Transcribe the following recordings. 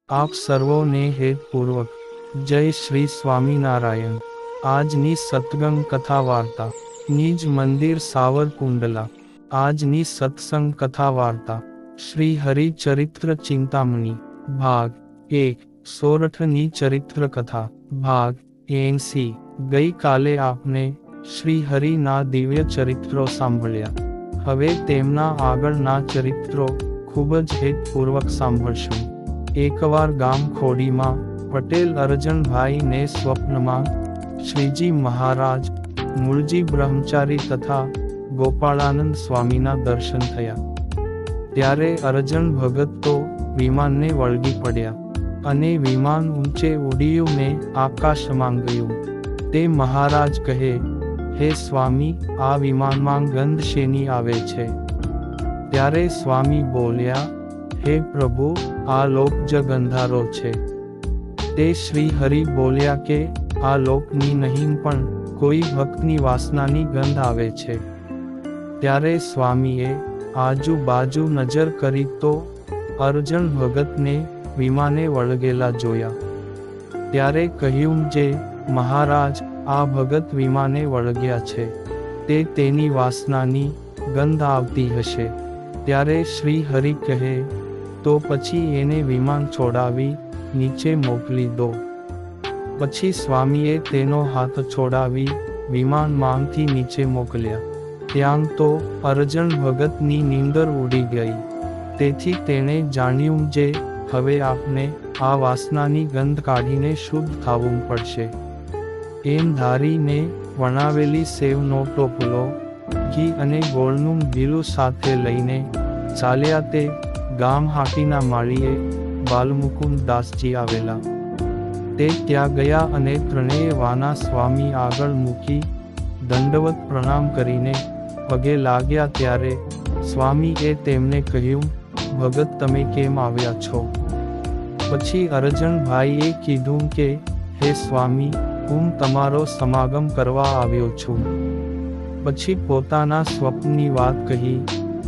આપ સર્વોને હેતપૂર્વક જય શ્રી સ્વામિનારાયણ। આજની સત્સંગ કથા વાર્તા નિજ મંદિર સાવરકુંડલા। આજની સત્સંગ કથા વાર્તા શ્રી હરિચરિત્ર ચિંતામણી ભાગ 1 સોરઠની ચરિત્ર કથા ભાગ 80। ગઈ કાલે આપને શ્રી હરિના દિવ્ય ચરિત્રો સાંભળ્યા। હવે તેમના આગળના ચરિત્રો ખૂબ જ હેતપૂર્વક સાંભળશું। એકવાર ગામ ખોડીમાં પટેલ અરજણભાઈને સ્વપ્નમાં શ્રીજી મહારાજ, મૂળજી બ્રહ્મચારી તથા ગોપાળાનંદ સ્વામીના દર્શન થયા। ત્યારે અરજણ ભગત તો વિમાનને વળગી પડ્યા અને વિમાન ઊંચે ઉડ્યું ને આકાશમાં ગયું। તે મહારાજ કહે, હે સ્વામી, આ વિમાનમાં ગંધ શેની આવે છે? ત્યારે સ્વામી બોલ્યા, હે પ્રભુ, આ લોક જ ગંધારો છે। તે શ્રી હરિ બોલ્યા કે આ લોકની નહીં પણ કોઈ ભક્તની વાસનાની ગંધ આવે છે। ત્યારે સ્વામીએ આજુબાજુ નજર કરી તો અરજણ ભગતને વિમાને વળગેલા જોયા। ત્યારે કહ્યું, જે મહારાજ, આ ભગત વિમાને વળગ્યા છે, તે તેની વાસનાની ગંધ આવતી હશે। ત્યારે શ્રી હરિ કહે, તો પછી એને વિમાન છોડાવી નીચે મોકલી દો। પછી સ્વામીએ તેનો હાથ છોડાવી વિમાનમાંથી નીચે મોકલ્યા। ત્યાં તો અરજણ ભગતની નીંદર ઉડી ગઈ। તેથી તેણે જાણ્યું જે હવે આપને આ વાસનાની ગંધ કાઢીને શુદ્ધ થવું પડશે। એમ ધારીને વણાવેલી સેવનો ટોપલો, ઘી અને ગોળનું બીલું સાથે લઈને ચાલ્યા। તે ગામ હાટીના માળીએ બાલમુકુંદ દાસજી આવેલા। તે ત્યાં ગયા અને ત્રણેય વાના સ્વામી આગળ મૂકી દંડવત પ્રણામ કરીને પગે લાગ્યા। ત્યારે સ્વામીએ તેમને કહ્યું, ભગત, તમે કેમ આવ્યા છો? પછી અરજણભાઈએ કીધું કે, હે સ્વામી, હું તમારો સમાગમ કરવા આવ્યો છું। પછી પોતાના સ્વપ્નની વાત કહી।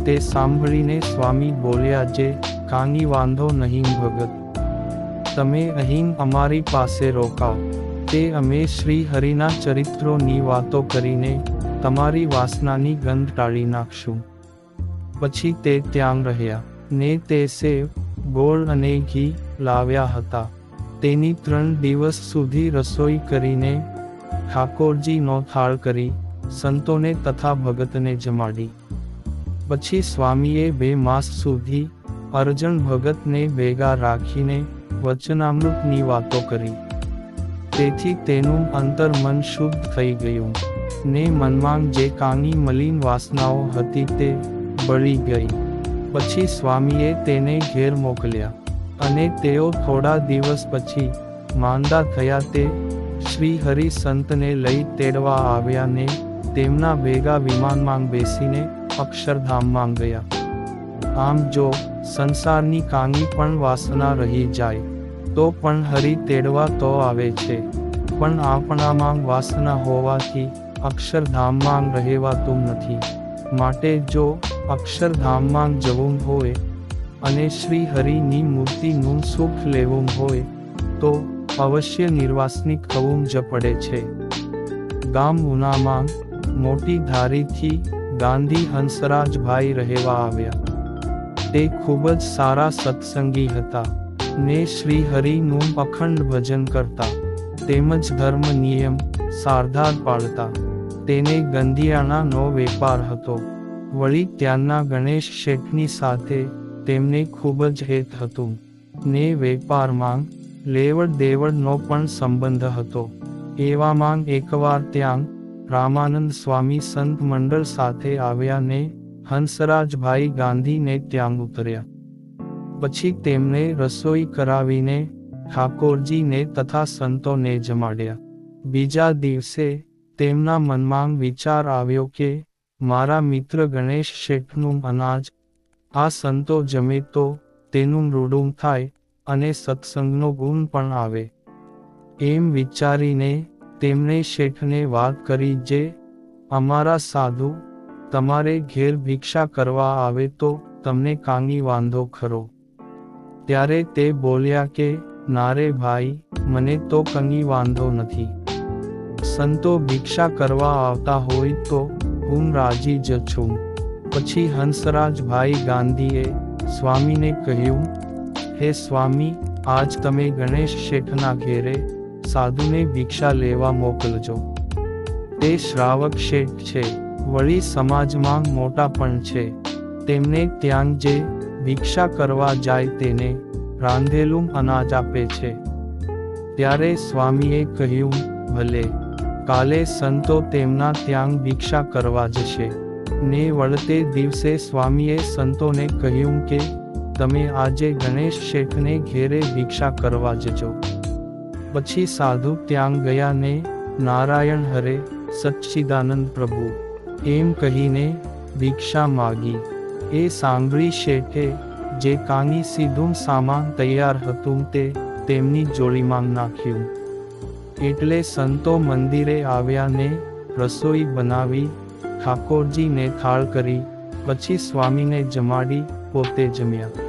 તે સાંભળીને સ્વામી બોલ્યા, જે કાંઈ વાંધો નહીં ભગત, તમે અહીં અમારી પાસે રોકાવ। તે અમે શ્રી હરિના ચરિત્રોની વાતો કરીને તમારી વાસનાની ગંધ ટાળી નાખશું। પછી તે ત્યાં રહ્યા ને તે સેવ, ગોળ અને ઘી લાવ્યા હતા। તેની 3 દિવસ સુધી રસોઈ કરીને ઠાકોરજીનો થાળ કરી સંતોને તથા ભગતને જમાડી। પછી સ્વામીએ 2 માસ સુધી અરજણ ભગતને ભેગા રાખીને વચનામૃતની વાતો કરી। તેથી તેનું અંતર્મન શુદ્ધ થઈ ગયું ને મનમાં જે કાંઈ મલિન વાસનાઓ હતી તે બળી ગઈ। પછી સ્વામીએ તેને ઘેર મોકલ્યા અને તેઓ થોડા દિવસ પછી માંદા થયા। તે શ્રી હરિ સંતને લઈ તેડવા આવ્યા ને તેમના ભેગા વિમાનમાં બેસીને અક્ષરધામમાં ગયા। આમ જો સંસારની કાંઈ પણ વાસના રહી જાય તો પણ હરિ તેડવા તો આવે છે, પણ આપણામાં વાસના હોવાથી અક્ષરધામમાં રહેવાતું નથી। માટે જો અક્ષરધામમાં જવું હોય અને શ્રી હરિની મૂર્તિનું સુખ લેવું હોય તો અવશ્ય નિર્વાસનિક થવું જ પડે છે। ગામ ઉનામાં મોટી ધારીથી ગાંધી હંસરાજભાઈ રહેવા આવ્યા। તે ખૂબ જ સારા સત્સંગી હતા ને શ્રી હરિનું અખંડ ભજન કરતા, તેમજ ધર્મ નિયમ સારધાર પાળતા। તેને ગંધિયાણાનો વેપાર હતો। વળી ત્યાંના ગણેશ શેઠની સાથે તેમને ખૂબ જ હેત હતું ને વેપારમાં લેવડ દેવડનો પણ સંબંધ હતો। એવામાં એકવાર ત્યાં રામાનંદ સ્વામી સંત મંડળ સાથે આવ્યા ને હંસરાજભાઈ ગાંધીને ત્યાં ઉતર્યા। પછી તેમને રસોઈ કરાવીને ઠાકોરજીને તથા સંતોને જમાડ્યા। બીજા દિવસે તેમના મનમાં વિચાર આવ્યો કે મારા મિત્ર ગણેશ શેઠનું અનાજ આ સંતો જમે તો તેનું રૂડું થાય અને સત્સંગનો ગુણ પણ આવે। એમ વિચારીને તેમણે શેઠને વાત કરી, જે અમારા સાધુ તમારે ઘેર ભિક્ષા કરવા આવે તો તમને કાંઈ વાંધો ખરો? ત્યારે તે બોલ્યા કે નારે ભાઈ, મને તો કંઈ વાંધો નથી. સંતો ભિક્ષા કરવા આવતા હોય તો હું રાજી જ છું. પછી હંસરાજભાઈ ગાંધીએ સ્વામીને કહ્યું, હે સ્વામી, આજ તમે ગણેશ શેઠના ઘેરે સાધુને ભિક્ષા લેવા મોકલજો. તે શ્રાવક શેઠ છે, વળી સમાજમાં મોટા પણ છે. તેમને ત્યાં જે ભિક્ષા કરવા જાય તેને રાંધેલું અનાજ આપે છે. ત્યારે સ્વામીએ કહ્યું, ભલે. કાલે સંતો તેમના ત્યાં ભિક્ષા કરવા જશે. ને વળતે દિવસે સ્વામીએ સંતોને કહ્યું કે તમે આજે ગણેશ શેઠને ઘેરે ભિક્ષા કરવા જજો. પછી સાધુ ત્યાં ગયા ને નારાયણ હરે, સચ્ચિદાનંદ પ્રભુ એમ કહીને ભિક્ષા માગી. એ સાંભળી શેઠે જે કાંઈ સીધું સામાન તૈયાર હતું તે તેમની જોડીમાં નાખ્યું. એટલે સંતો મંદિરે આવ્યા ને રસોઈ બનાવી ઠાકોરજીને થાળ કરી, પછી સ્વામીને જમાડી પોતે જમ્યા.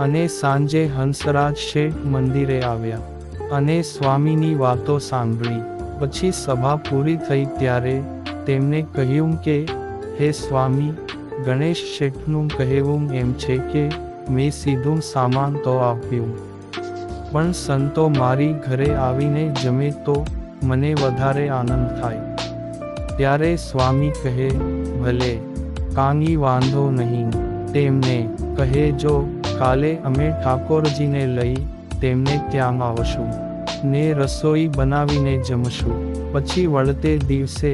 અને સાંજે હંસરાજ શેઠ મંદિરે આવ્યા અને સ્વામીની વાતો સાંભળી. પછી સભા પૂરી થઈ ત્યારે તેમને કહ્યું કે હે સ્વામી, ગણેશ શેઠનું કહેવું એમ છે કે મેં સીધું સામાન તો આપ્યું, પણ સંતો મારી ઘરે આવીને જમે તો મને વધારે આનંદ થાય. ત્યારે સ્વામી કહે, ભલે, કાંઈ વાંધો નહીં. તેમને કહેજો કાલે અમે ઠાકોરજીને લઈ તેમને ત્યાં આવશું ને રસોઈ બનાવીને જમશું. પછી વળતે દિવસે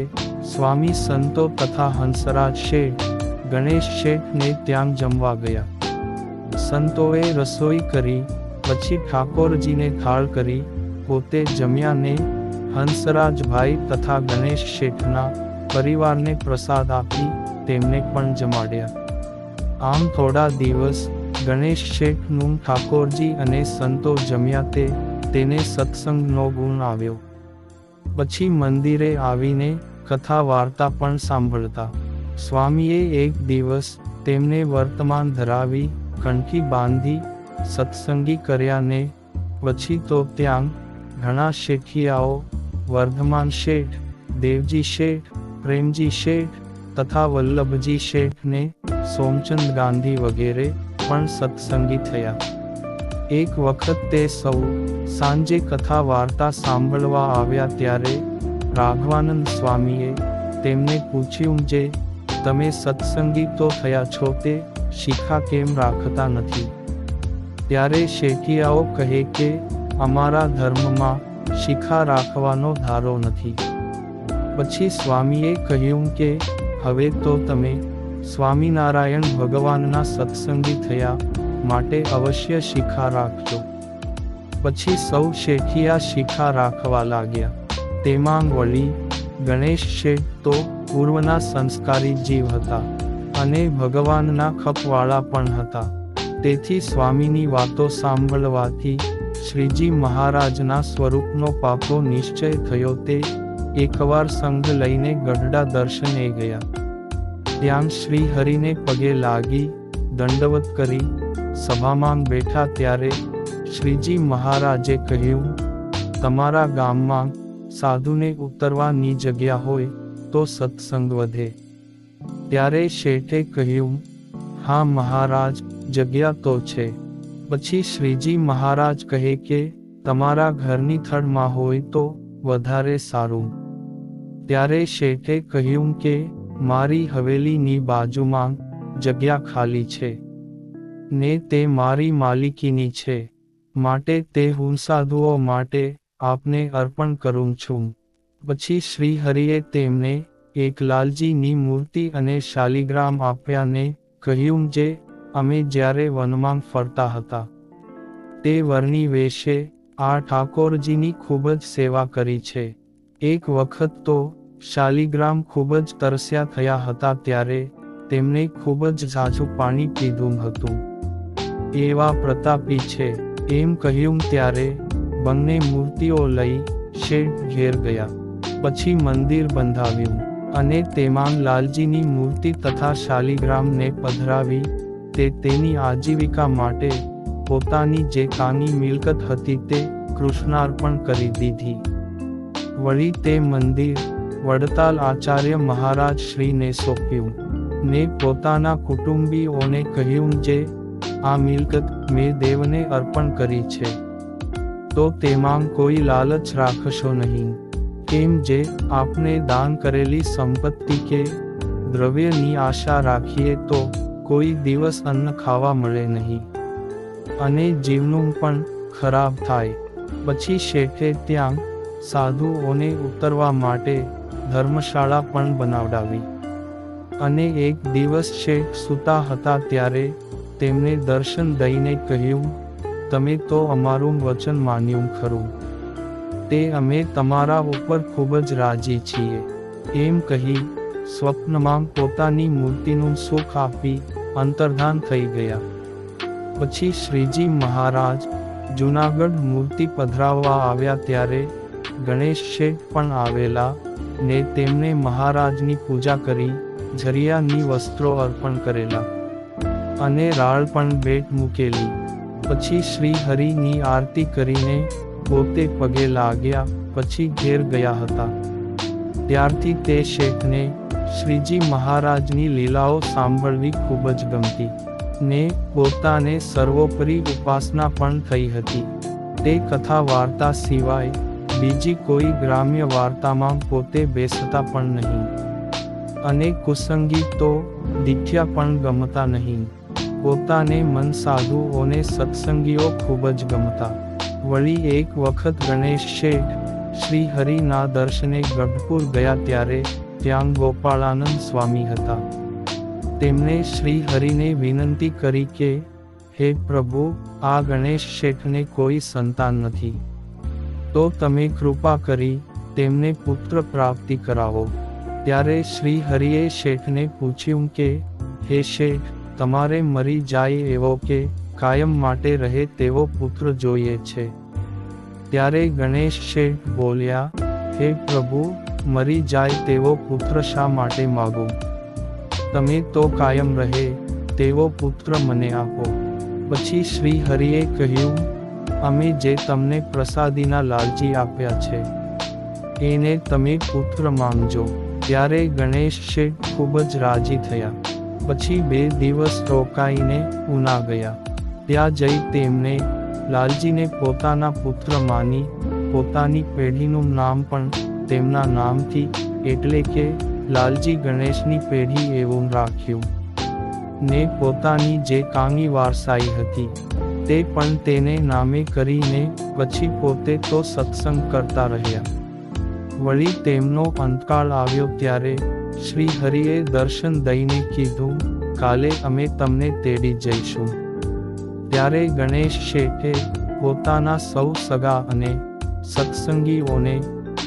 સ્વામી સંતો તથા હંસરાજ શેઠ ગણેશ શેઠને ત્યાં જમવા ગયા. સંતોએ રસોઈ કરી, પછી ઠાકોરજીને થાળ કરી, પોતે જમ્યા ને હંસરાજભાઈ તથા ગણેશ શેઠના પરિવારને પ્રસાદ આપી તેમને પણ જમાડ્યા. આમ થોડા દિવસ ગણેશ શેઠનું ઠાકોરજી અને સંતો જમ્યા તેને સત્સંગનો ગુણ આવ્યો. પછી મંદિરે આવીને કથા વાર્તા પણ સાંભળતા. સ્વામીએ એક દિવસ તેમને વર્તમાન ધરાવી કંઠી બાંધી સત્સંગી કર્યા ને પછી તો ત્યાં ઘણા શેઠિયાઓ, વર્ધમાન શેઠ, દેવજી શેઠ, પ્રેમજી શેઠ તથા વલ્લભજી શેઠને સોમચંદ ગાંધી વગેરે પણ સત્સંગી થયા. એક વખત તે સૌ સાંજે કથા વાર્તા સાંભળવા આવ્યા ત્યારે રાઘવાનંદ સ્વામીએ તેમને પૂછ્યું, જે તમે સત્સંગી તો થયા છો તે શિખા કેમ રાખતા નથી? ત્યારે શેઠિયાઓ કહે કે અમારા ધર્મમાં શિખા રાખવાનો ધારો નથી. પછી સ્વામીએ કહ્યું કે હવે તો તમે સ્વામિનારાયણ ભગવાનના સત્સંગી થયા માટે અવશ્ય શિખા રાખજો. પછી સૌ શેઠિયા શિખા રાખવા લાગ્યા. તેમાં વળી ગણેશ શેઠ તો પૂર્વના સંસ્કારી જીવ હતા અને ભગવાનના ખપવાળા પણ હતા. તેથી સ્વામીની વાતો સાંભળવાથી શ્રીજી મહારાજના સ્વરૂપનો પાકો નિશ્ચય થયો. તે એકવાર સંઘ લઈને ગઢડા દર્શને ગયા. ત્યાં શ્રી હરિને પગે લાગી દંડવત કરી સભામાં બેઠા ત્યારે શ્રીજી મહારાજે કહ્યું, તમારા ગામમાં સાધુને ઉતરવાની જગ્યા હોય તો સત્સંગ વધે. ત્યારે શેઠે કહ્યું, હા મહારાજ, જગ્યા તો છે. પછી શ્રીજી મહારાજ કહે કે તમારા ઘરની થડમાં હોય તો વધારે સારું. ત્યારે શેઠે કહ્યું કે મારી હવેલીની બાજુમાં જગ્યા ખાલી છે ને તે મારી માલિકીની છે, માટે તે હું સાધુઓ માટે આપને અર્પણ કરું છું. પછી શ્રી હરિએ તેમને એક લાલજીની મૂર્તિ અને શાલિગ્રામ આપ્યા ને કહ્યું, જે અમે જ્યારે વનમાં ફરતા હતા તે વરની વેશે આ ઠાકોરજીની ખૂબ જ સેવા કરી છે. એક વખત તો શાલિગ્રામ ખૂબ જ તરસ્યા થયા હતા ત્યારે તેમને ખૂબ જ ઝાઝું પાણી પીધું હતું. એવા પ્રતાપી છે એમ કહ્યું ત્યારે બંને મૂર્તિઓ લઈ શેઠ ઘેર ગયા. પછી મંદિર બંધાવ્યું અને તેમાં લાલજીની મૂર્તિ તથા શાલિગ્રામને પધરાવી. તે તેની આજીવિકા માટે પોતાની જે કાંઈ મિલકત હતી તે કૃષ્ણાર્પણ કરી દીધી. વળી તે મંદિર વડતાલ આચાર્ય મહારાજ શ્રીને સોંપ્યું ને પોતાના કુટુંબીઓને કહ્યું, જે આ મિલકત મેં દેવને અર્પણ કરી છે તો તેમાં કોઈ લાલચ રાખશો નહીં, કેમ જે આપને દાન કરેલી સંપત્તિ કે દ્રવ્યની આશા રાખીએ તો કોઈ દિવસ અન્ન ખાવા મળે નહીં અને જીવનું પણ ખરાબ થાય. પછી શેઠે ત્યાં સાધુઓને ઉતરવા માટે ધર્મશાળા પણ બનાવડાવી અને એક દિવસ શેઠ સૂતા હતા ત્યારે તેમને દર્શન દઈને કહ્યું, તમે તો અમારું વચન માન્યું ખરું, તે અમે તમારા ઉપર ખૂબ જ રાજી છીએ. એમ કહી સ્વપ્નમાં પોતાની મૂર્તિનું સુખ આપી અંતર્ધાન થઈ ગયા. પછી શ્રીજી મહારાજ જૂનાગઢ મૂર્તિ પધરાવવા આવ્યા ત્યારે ગણેશ શેઠ પણ આવેલા ને તેમને મહારાજની પૂજા કરી ઝરિયાની વસ્ત્રો અર્પણ કરેલા અને રાળ પણ ભેટ મૂકેલી. પછી શ્રી હરિની આરતી કરીને પોતે પગે લાગ્યા પછી ઘેર ગયા હતા. ત્યારથી તે શેઠને શ્રીજી મહારાજની લીલાઓ સાંભળવી ખૂબ જ ગમતી ને પોતાને સર્વોપરી ઉપાસના પણ થઈ હતી. તે કથા વાર્તા સિવાય બીજી કોઈ ગ્રામ્ય વાર્તામાં પોતે બેસતા પણ નહીં અને કુસંગીતો દીઠ્યા પણ ગમતા નહીં. પોતાને મન સાધુઓને સત્સંગીઓ ખૂબ જ ગમતા. વળી એક વખત ગણેશ શેઠ શ્રી હરિના દર્શને ગઢપુર ગયા ત્યારે ત્યાં ગોપાળાનંદ સ્વામી હતા. તેમણે શ્રી હરિને વિનંતી કરી કે, હે પ્રભુ, આ ગણેશ શેઠને કોઈ સંતાન નથી, તો તમે કૃપા કરી તેમને પુત્ર પ્રાપ્તિ કરાવો. ત્યારે શ્રી હરિએ શેઠને પૂછ્યું કે, હે શેઠ, તમારે મરી જાય એવો કે કાયમ માટે રહે તેવો પુત્ર જોઈએ છે? ત્યારે ગણેશ શેઠ બોલ્યા, હે પ્રભુ, મરી જાય તેવો પુત્ર શા માટે માગો? તમે તો કાયમ રહે તેવો પુત્ર મને આપો. પછી શ્રી હરિએ કહ્યું, અમે જે તમને પ્રસાદીના લાલજી આપ્યા છે એને તમે પુત્ર માંગજો. ત્યારે ગણેશ શેઠ ખૂબ જ રાજી થયા. પછી 2 દિવસ રોકાઈને ઉના ગયા. ત્યાં જઈ તેમને લાલજીને પોતાના પુત્ર માની પોતાની પેઢીનું નામ પણ તેમના નામથી એટલે કે લાલજી ગણેશની પેઢી એવું રાખ્યું ને પોતાની જે કાંઈ વારસાઈ હતી તે પણ તેને નામે કરીને પછી પોતે તો સત્સંગ કરતા રહ્યા. વળી તેમનો અંતકાળ આવ્યો ત્યારે શ્રી હરિએ દર્શન દઈને કીધું, કાલે અમે તમને તેડી જઈશું. ત્યારે ગણેશ શેઠે પોતાના સૌ સગા અને સત્સંગીઓને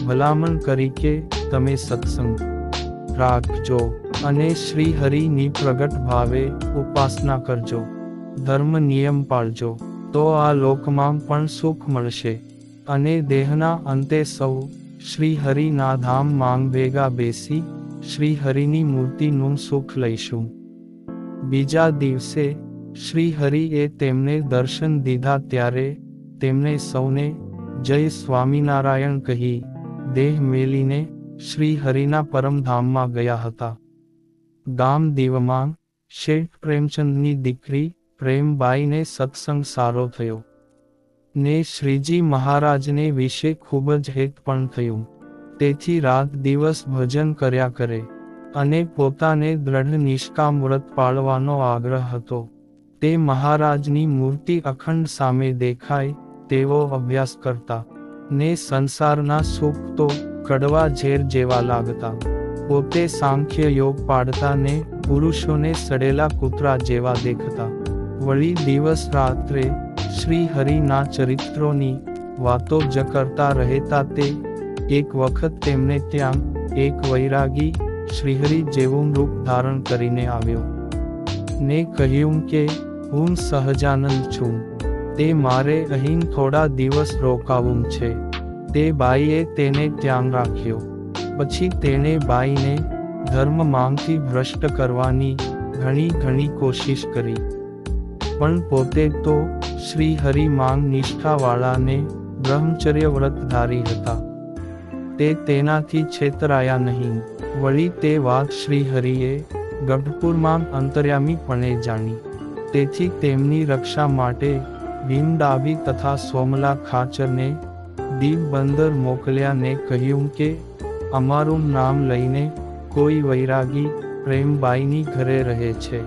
ભલામણ કરી કે તમે સત્સંગ રાખજો અને શ્રી હરિની પ્રગટ ભાવે ઉપાસના કરજો, ધર્મ નિયમ પાળજો, તો આ લોકમાં પણ સુખ મળશે અને દેહના અંતે સૌ શ્રી હરિના ધામ માંગ ભેગા બેસી શ્રી હરિની મૂર્તિનું સુખ લઈશું. બીજા દિવસે શ્રી હરિએ તેમને દર્શન દીધા ત્યારે તેમણે સૌને જય સ્વામિનારાયણ કહી દેહ મેલીને શ્રી હરિના પરમધામમાં ગયા હતા. ગામ દીવમાં શેઠ પ્રેમચંદની દીકરી પ્રેમબાઈને સત્સંગ સારો થયો ને શ્રીજી મહારાજને વિશે ખૂબ જ હેત પણ થયું. તેથી રાત દિવસ ભજન કર્યા કરે અને પોતાને દ્રઢ નિષ્કામ વ્રત પાળવાનો આગ્રહ હતો. તે મહારાજની મૂર્તિ અખંડ સામે દેખાય તેવો અભ્યાસ કરતા ને સંસારના સુખ તો કડવા ઝેર જેવા લાગતા. પોતે સાંખ્ય યોગ પાડતા ને પુરુષોને સડેલા કૂતરા જેવા દેખતા. વળી દિવસ રાત્રે શ્રી હરિના ચરિત્રોની વાતો જ કરતા રહેતા. તે એક વખત તેમને ત્યાં એક વૈરાગી શ્રીહરિ જેવું રૂપ ધારણ કરીને આવ્યો ને કહ્યું કે હું સહજાનંદ છું, તે મારે અહીં થોડા દિવસ રોકાવું છે. તે બાઈએ તેને ત્યાં રાખ્યો. પછી તેણે બાઈને ધર્મ માંગથી ભ્રષ્ટ કરવાની ઘણી કોશિશ કરી પણ પોતે તો શ્રી હરિ માંગ નિષ્ઠાવાળાને બ્રહ્મચર્ય વ્રતધારી હતા. તે તેનાથી છેતરાયા નહીં. વળી તે વાત શ્રી હરિએ ગઢપુરમાં અંતર્યામીપણે જાણી. તેથી તેમની રક્ષા માટે ભીમડાભી તથા સોમલા ખાચરને દીવબંદર મોકલ્યા ને કહ્યું કે અમારું નામ લઈને કોઈ વૈરાગી પ્રેમબાઈની ઘરે રહે છે,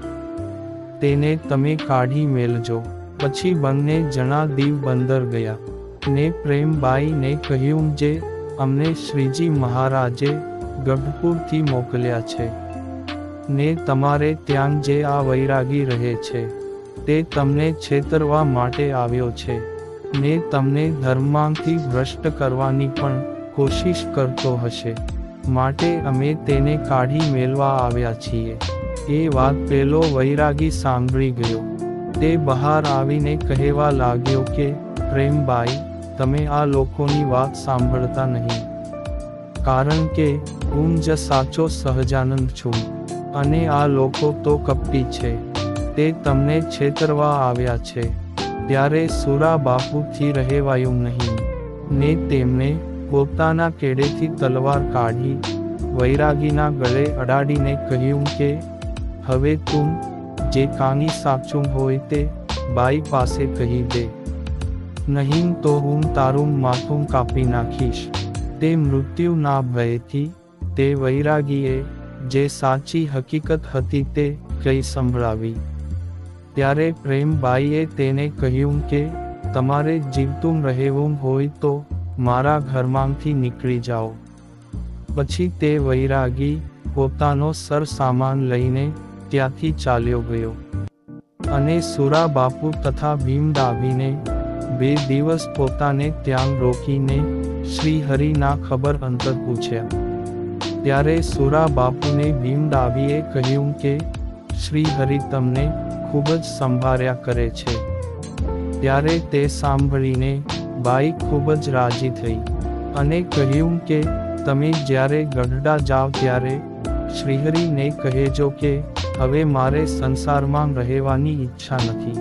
તેને તમે કાઢી મેલજો. પછી બંને જણા દીવબંદર ગયા ને પ્રેમબાઈને કહ્યું જે અમને શ્રીજી મહારાજે ગઢપુરથી મોકલ્યા છે ને તમારે ત્યાં જે આ વૈરાગી રહે છે તે તમને છેતરવા માટે આવ્યો છે ને તમને ધર્માંથી ભ્રષ્ટ કરવાની પણ કોશિશ કરતો હશે, માટે અમે તેને કાઢી મેળવા આવ્યા છીએ. એ વાત પેલો વૈરાગી સાંભળી ગયો. તે બહાર આવીને કહેવા લાગ્યો કે પ્રેમબાઈ, તમે આ લોકોની વાત સાંભળતા નહીં, કારણ કે હું જ સાચો સહજાનંદ છું અને આ લોકો તો કપટી છે, તે તમને છેતરવા આવ્યા છે. ત્યારે સુરા બાપુથી રહેવાયું નહીં ને તેમને પોતાના કેડેથી તલવાર કાઢી વૈરાગીના ગળે અડાડીને કહ્યું કે હવે તું જે કાંઈ સાચું હોય તે બાઈ પાસે કહી દે, નહીં તો હું તારું માથું કાપી નાખીશ. તે મૃત્યુના ભયથી તે વૈરાગીએ જે સાચી હકીકત હતી તે કહી સંભળાવી. ત્યારે પ્રેમબાઈએ તેને કહ્યું કે તમારે જીવતું રહેવું હોય તો મારા ઘરમાંથી નીકળી જાઓ. પછી તે વૈરાગી પોતાનો સરસામાન લઈને ત્યાંથી ચાલ્યો ગયો અને સુરા બાપુ તથા ભીમડાભીને 2 દિવસ પોતાને ત્યાં રોકીને શ્રી હરિના ખબર અંતર પૂછ્યા. ત્યારે સુરા બાપુને ભીમડાભીએ કહ્યું કે શ્રી હરિ તમને ખૂબ જ સંભાળ્યા કરે છે. ત્યારે તે સાંભળીને બાઈ ખૂબ જ રાજી થઈ અને કહ્યું કે તમે જ્યારે ગઢડા જાઓ ત્યારે શ્રીહરિને કહેજો કે હવે મારે સંસારમાં રહેવાની ઈચ્છા નથી,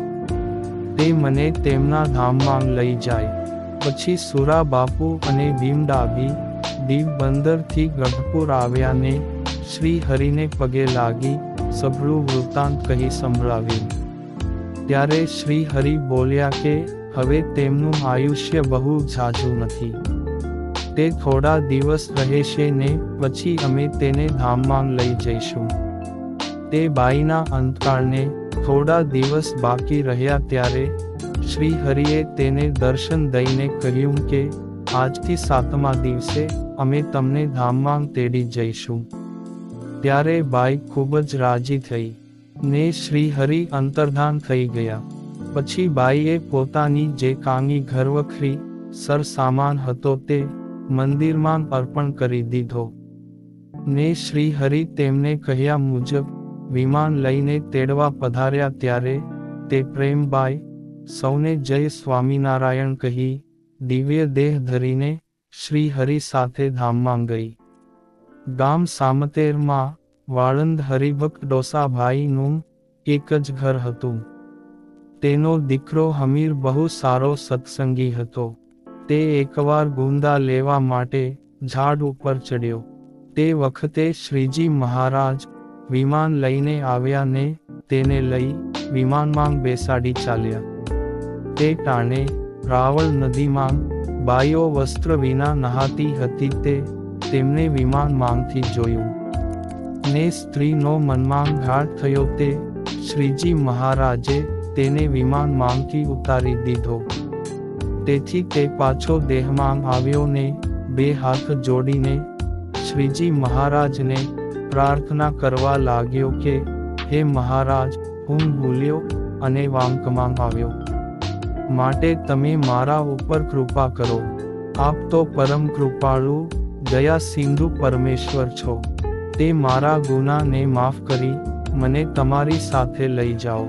તે મને તેમના ધામમાં લઈ જાય. પછી સુરા બાપુ અને ભીમડાભી દીવબંદરથી ગઢપુર આવ્યા ને શ્રી હરિને પગે લાગી સઘળું વૃત્તાંત કહી સંભળાવ્યું. ત્યારે શ્રી હરિ બોલ્યા કે હવે તેમનું આયુષ્ય બહુ ઝાઝું નથી, તે થોડા દિવસ રહેશે ને પછી અમે તેને ધામમાં લઈ જઈશું. તે બાઈના અંતકાળને થોડા દિવસ બાકી રહ્યા ત્યારે શ્રી હરિએ તેને દર્શન દઈને કહ્યું કે આજથી 7મા દિવસે અમે તમને ધામમાં તેડી જઈશું. ત્યારે બાઈ ખૂબ જ રાજી થઈ ને શ્રી હરિ અંતર્ધાન થઈ ગયા. પછી બાઈએ પોતાની જે કાંઈ ઘરવખરી સરસામાન હતો તે મંદિરમાં અર્પણ કરી દીધો ને શ્રી હરિ તેમને કહ્યા મુજબ વિમાન લઈને તેડવા પધાર્યા. ત્યારે તે પ્રેમબાઈ સૌને જય સ્વામિનારાયણ કહી દિવ્ય દેહ ધરીને શ્રી હરિ સાથે ધામમાં ગઈ. ગામ સામતેરમાં વાળંદ હરિભક્ત ડોસાભાઈનું એક જ ઘર હતું. તેનો દીકરો હમીર બહુ સારો સત્સંગી હતો. તે એકવાર ગુંદા લેવા માટે ઝાડ ઉપર ચડ્યો. તે વખતે શ્રીજી મહારાજ વિમાન લઈને આવ્યા ને તેને લઈ વિમાનમાં બેસાડી ચાલ્યા. તે ટાણે રાવળ નદીમાં બાઈઓ વસ્ત્ર વિના નહાતી હતી. તે તેમને વિમાનમાંથી જોયું ને સ્ત્રીનો મનમાં ઘાટ થયો. તે શ્રીજી મહારાજે તેને વિમાનમાંથી ઉતારી દીધો. તેથી તે પાછો દેહમાં આવ્યો ને 2 હાથ જોડીને શ્રીજી મહારાજને પ્રાર્થના કરવા લાગ્યો કે હે મહારાજ, હું ભૂલ્યો અને વાંકમાં આવ્યો, માટે તમે મારા ઉપર કૃપા કરો. આપ તો પરમ કૃપાળુ દયા સિંધુ પરમેશ્વર છો. તે મારા ગુનાને માફ કરી મને તમારી સાથે લઈ જાઓ.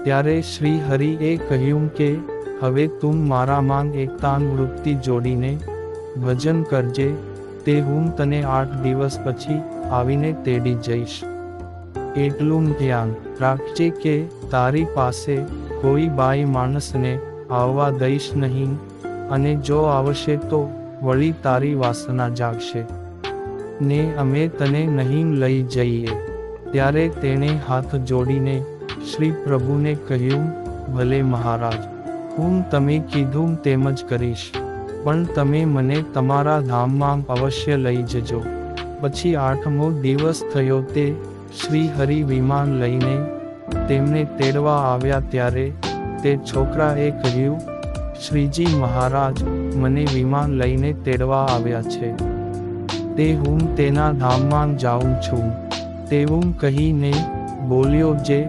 ત્યારે શ્રી હરિએ કહ્યું કે હવે તું મારામાં એકતાન વૃત્તિ જોડીને ભજન કરજે, તે હું તને 8 દિવસ પછી આવીને તેડી જઈશ. એટલું ધ્યાન રાખજે કે તારી પાસે કોઈ બાઈ માણસને આવવા દઈશ નહીં, અને જો આવશે તો વળી તારી વાસના જાગશે ને અમે તને નહીં લઈ જઈએ. ત્યારે તેણે હાથ જોડીને શ્રી પ્રભુને કહ્યું, ભલે મહારાજ, હું તમે કીધું તેમ જ કરીશ, પણ તમે મને તમારા ધામમાં અવશ્ય લઈ જજો. પછી 8મો દિવસ થયો તે શ્રી હરિ વિમાન લઈને તેમને તેડવા આવ્યા. ત્યારે તે છોકરાએ કહ્યું, શ્રીજી મહારાજ મને વિમાન લઈને તેડવા આવ્યા છે, તે હું તેના ધામમાં જાઉં છું. તેવું કહીને બોલ્યો, જે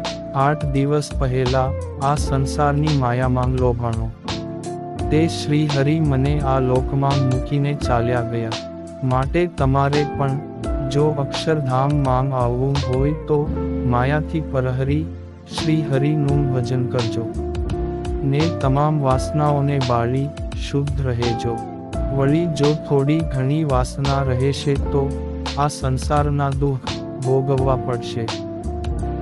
8 દિવસ પહેલા આ સંસારની માયામાં લોભાણો, તે શ્રી હરિ મને આ લોકમાં મૂકીને ચાલ્યા ગયા. માટે તમારે પણ જો અક્ષરધામમાં આવવું હોય તો માયાથી પરહરી શ્રી હરિનું ભજન કરજો ને તમામ વાસનાઓને બાળી શુદ્ધ રહેજો. વળી જો થોડી ઘણી વાસના રહેશે તો આ સંસારના દુઃખ ભોગવવા પડશે.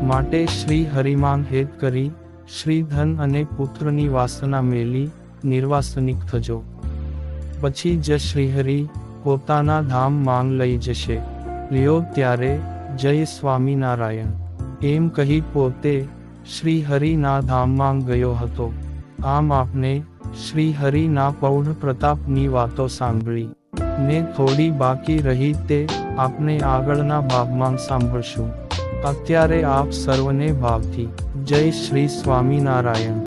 માટે શ્રી હરિમાં હેત કરી શ્રી ધન અને પુત્રની વાસના મેલી નિર્વાસનિક થજો. પછી જ શ્રી હરિ પોતાના ધામમાં લઈ જશે. લ્યો ત્યારે જય સ્વામિનારાયણ એમ કહી પોતે શ્રી હરિના ધામમાં ગયો હતો. આમ આપને શ્રી હરિના પૌઢ પ્રતાપની વાતો સાંભળી ને થોડી બાકી રહી તે આપને આગળના ભાગમાં સાંભળશું. અત્યારે આપ સર્વને ભાવથી જય શ્રી સ્વામિનારાયણ.